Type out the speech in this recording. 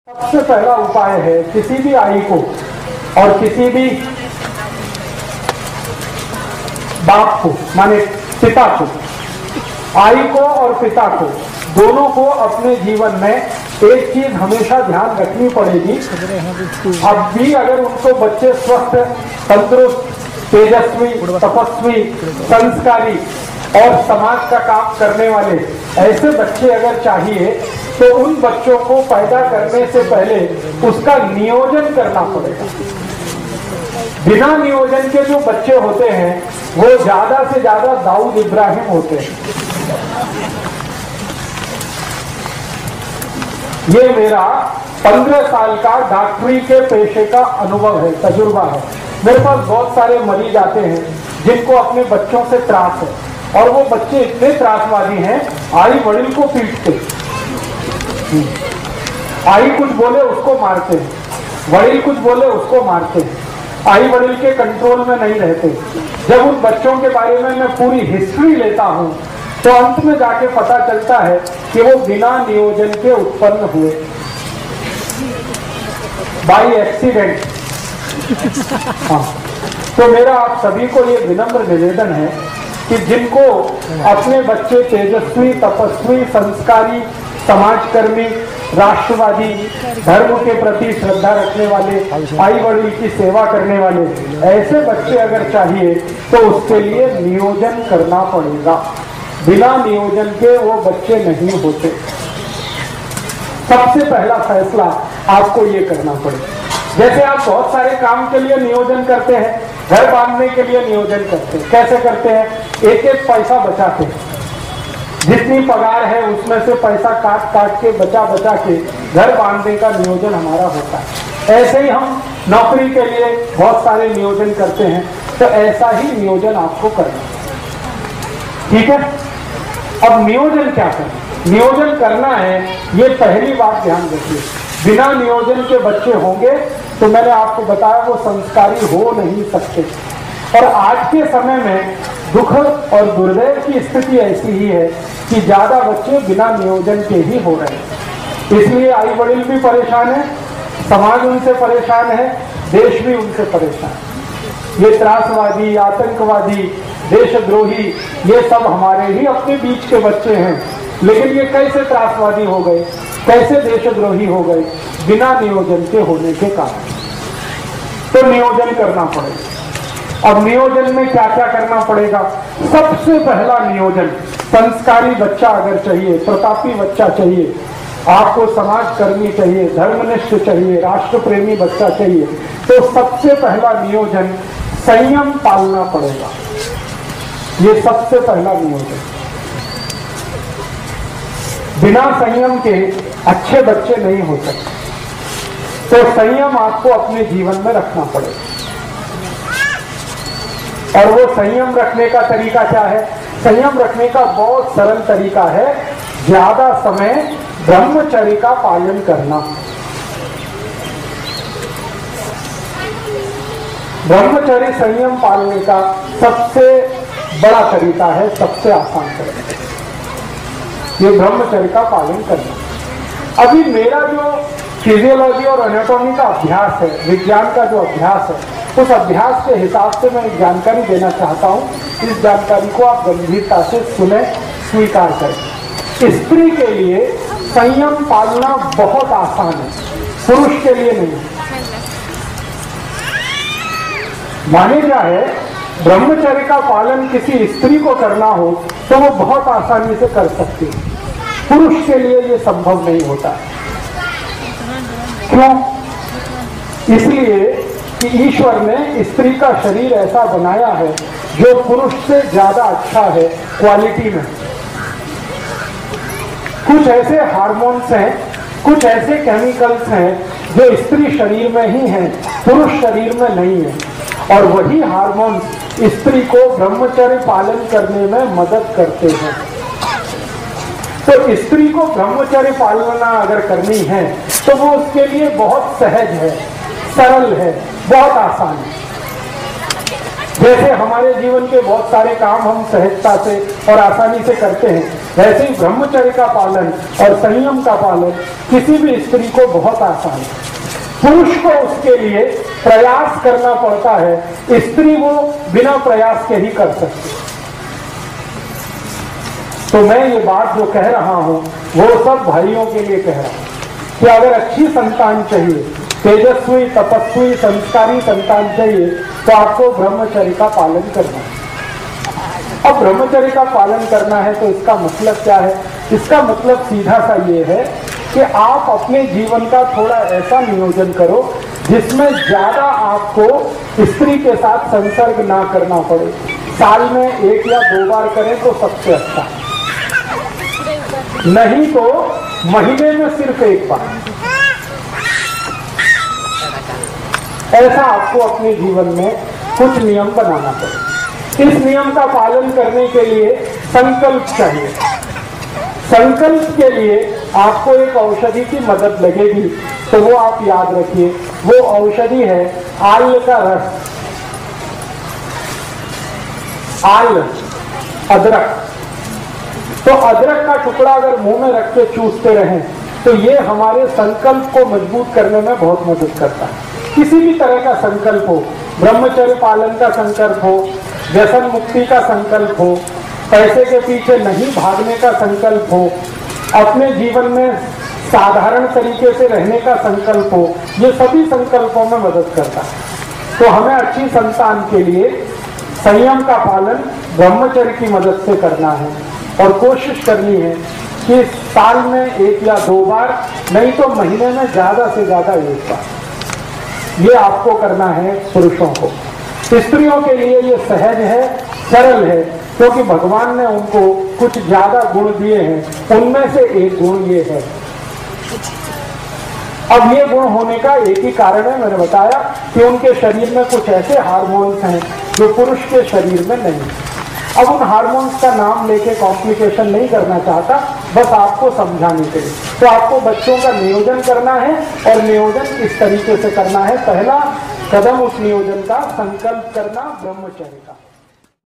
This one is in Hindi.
सबसे पहला उपाय है किसी भी आई को और किसी भी बाप को, माने पिता को, आई को और पिता को, दोनों को अपने जीवन में एक चीज हमेशा ध्यान रखनी पड़ेगी। अब भी अगर उनको बच्चे स्वस्थ, तंदुरुस्त, तेजस्वी, तपस्वी, संस्कारी और समाज का काम करने वाले ऐसे बच्चे अगर चाहिए तो उन बच्चों को पैदा करने से पहले उसका नियोजन करना पड़ेगा। बिना नियोजन के जो बच्चे होते हैं वो ज्यादा से ज्यादा दाऊद इब्राहिम होते हैं। ये मेरा 15 साल का डॉक्टरी के पेशे का अनुभव है, तजुर्बा है। मेरे पास बहुत सारे मरीज आते हैं जिनको अपने बच्चों से त्रास है और वो बच्चे इतने त्रासवादी हैं, आई वड़िल को पीटते, आई कुछ बोले उसको मारते, वड़िल कुछ बोले उसको मारते, आई वड़िल के कंट्रोल में नहीं रहते। जब उन बच्चों के बारे में मैं पूरी हिस्ट्री लेता हूं तो अंत में जाके पता चलता है कि वो बिना नियोजन के उत्पन्न हुए, बाई एक्सीडेंट। हाँ, तो मेरा आप सभी को ये विनम्र निवेदन है कि जिनको अपने बच्चे तेजस्वी, तपस्वी, संस्कारी, समाजकर्मी, राष्ट्रवादी, धर्म के प्रति श्रद्धा रखने वाले, आई वड़िल की सेवा करने वाले ऐसे बच्चे अगर चाहिए तो उसके लिए नियोजन करना पड़ेगा। बिना नियोजन के वो बच्चे नहीं होते। सबसे पहला फैसला आपको ये करना पड़ेगा। जैसे आप बहुत सारे काम के लिए नियोजन करते हैं, घर बांधने के लिए नियोजन करते हैं। कैसे करते हैं? एक एक पैसा बचाते हैं, जितनी पगार है उसमें से पैसा काट काट के बचा बचा के घर बांधने का नियोजन हमारा होता है। ऐसे ही हम नौकरी के लिए बहुत सारे नियोजन करते हैं, तो ऐसा ही नियोजन आपको करना है। ठीक है? अब नियोजन क्या करना? नियोजन करना है, ये पहली बात ध्यान रखिए। बिना नियोजन के बच्चे होंगे तो मैंने आपको बताया वो संस्कारी हो नहीं सकते। और आज के समय में दुख और दुर्दैव की स्थिति ऐसी ही है कि ज्यादा बच्चे बिना नियोजन के ही हो रहे हैं। इसलिए आई वड़िल भी परेशान है, समाज उनसे परेशान है, देश भी उनसे परेशान है। ये त्रासवादी, आतंकवादी, देशद्रोही, ये सब हमारे ही अपने बीच के बच्चे हैं। लेकिन ये कैसे त्रासवादी हो गए, कैसे देशद्रोही हो गए? बिना नियोजन के होने के कारण। तो नियोजन करना पड़ेगा। अब नियोजन में क्या क्या करना पड़ेगा? सबसे पहला नियोजन, संस्कारी बच्चा अगर चाहिए, प्रतापी बच्चा चाहिए, आपको समाजकर्मी चाहिए, धर्मनिष्ठ चाहिए, राष्ट्र प्रेमी बच्चा चाहिए, तो सबसे पहला नियोजन संयम पालना पड़ेगा। ये सबसे पहला नियोजन। बिना संयम के अच्छे बच्चे नहीं हो सकते। तो संयम आपको अपने जीवन में रखना पड़ेगा। और वो संयम रखने का तरीका क्या है? संयम रखने का बहुत सरल तरीका है, ज्यादा समय ब्रह्मचर्य का पालन करना। ब्रह्मचर्य संयम पालने का सबसे बड़ा तरीका है, सबसे आसान तरीका, ये ब्रह्मचर्य का पालन करना। अभी मेरा जो फिजियोलॉजी और एनाटॉमी का अभ्यास है, विज्ञान का जो अभ्यास है, उस अभ्यास के हिसाब से मैं एक जानकारी देना चाहता हूँ। इस जानकारी को आप गंभीरता से सुने, स्वीकार करें। स्त्री के लिए संयम पालना बहुत आसान है, पुरुष के लिए नहीं। माने जाए ब्रह्मचर्य का पालन किसी स्त्री को करना हो तो वो बहुत आसानी से कर सकती है, पुरुष के लिए ये संभव नहीं होता। क्यों? इसलिए कि ईश्वर ने स्त्री का शरीर ऐसा बनाया है जो पुरुष से ज्यादा अच्छा है क्वालिटी में। कुछ ऐसे हार्मोन्स हैं, कुछ ऐसे केमिकल्स हैं जो स्त्री शरीर में ही हैं, पुरुष शरीर में नहीं है। और वही हार्मोन्स स्त्री को ब्रह्मचर्य पालन करने में मदद करते हैं। तो स्त्री को ब्रह्मचर्य पालना अगर करनी है तो वो उसके लिए बहुत सहज है, सरल है, बहुत आसान है। जैसे हमारे जीवन के बहुत सारे काम हम सहजता से और आसानी से करते हैं, वैसे ही ब्रह्मचर्य का पालन और संयम का पालन किसी भी स्त्री को बहुत आसान है। पुरुष को उसके लिए प्रयास करना पड़ता है, स्त्री वो बिना प्रयास के ही कर सकती है। तो मैं ये बात जो कह रहा हूं वो सब भाइयों के लिए कह रहा हूं कि अगर अच्छी संतान चाहिए, तेजस्वी, तपस्वी, संस्कारी संतान चाहिए, तो आपको ब्रह्मचर्य का पालन करना है। अब ब्रह्मचर्य का पालन करना है तो इसका मतलब क्या है? इसका मतलब सीधा सा ये है कि आप अपने जीवन का थोड़ा ऐसा नियोजन करो जिसमें ज्यादा आपको स्त्री के साथ संसर्ग ना करना पड़े। साल में 1 या 2 बार करें तो सबसे अच्छा, नहीं तो महीने में सिर्फ 1 बार। ऐसा आपको अपने जीवन में कुछ नियम बनाना पड़ेगा। इस नियम का पालन करने के लिए संकल्प चाहिए। संकल्प के लिए आपको एक औषधि की मदद लगेगी, तो वो आप याद रखिए, वो औषधि है आल का रस। आल, अदरक। तो अदरक का टुकड़ा अगर मुंह में रख के चूसते रहें तो ये हमारे संकल्प को मजबूत करने में बहुत मदद करता है। किसी भी तरह का संकल्प हो, ब्रह्मचर्य पालन का संकल्प हो, व्यसन मुक्ति का संकल्प हो, पैसे के पीछे नहीं भागने का संकल्प हो, अपने जीवन में साधारण तरीके से रहने का संकल्प हो, ये सभी संकल्पों में मदद करता है। तो हमें अच्छी संतान के लिए संयम का पालन ब्रह्मचर्य की मदद से करना है और कोशिश करनी है कि साल में 1 या 2 बार, नहीं तो महीने में ज्यादा से ज्यादा 1 बार, ये आपको करना है पुरुषों को। स्त्रियों के लिए ये सहज है, सरल है, क्योंकि भगवान ने उनको कुछ ज्यादा गुण दिए हैं, उनमें से एक गुण ये है। अब ये गुण होने का एक ही कारण है, मैंने बताया कि उनके शरीर में कुछ ऐसे हार्मोन्स हैं जो पुरुष के शरीर में नहीं। अब उन हार्मोन्स का नाम लेके कॉम्प्लिकेशन नहीं करना चाहता, बस आपको समझाने के लिए। तो आपको बच्चों का नियोजन करना है और नियोजन इस तरीके से करना है। पहला कदम उस नियोजन का संकल्प करना ब्रह्मचर्य का।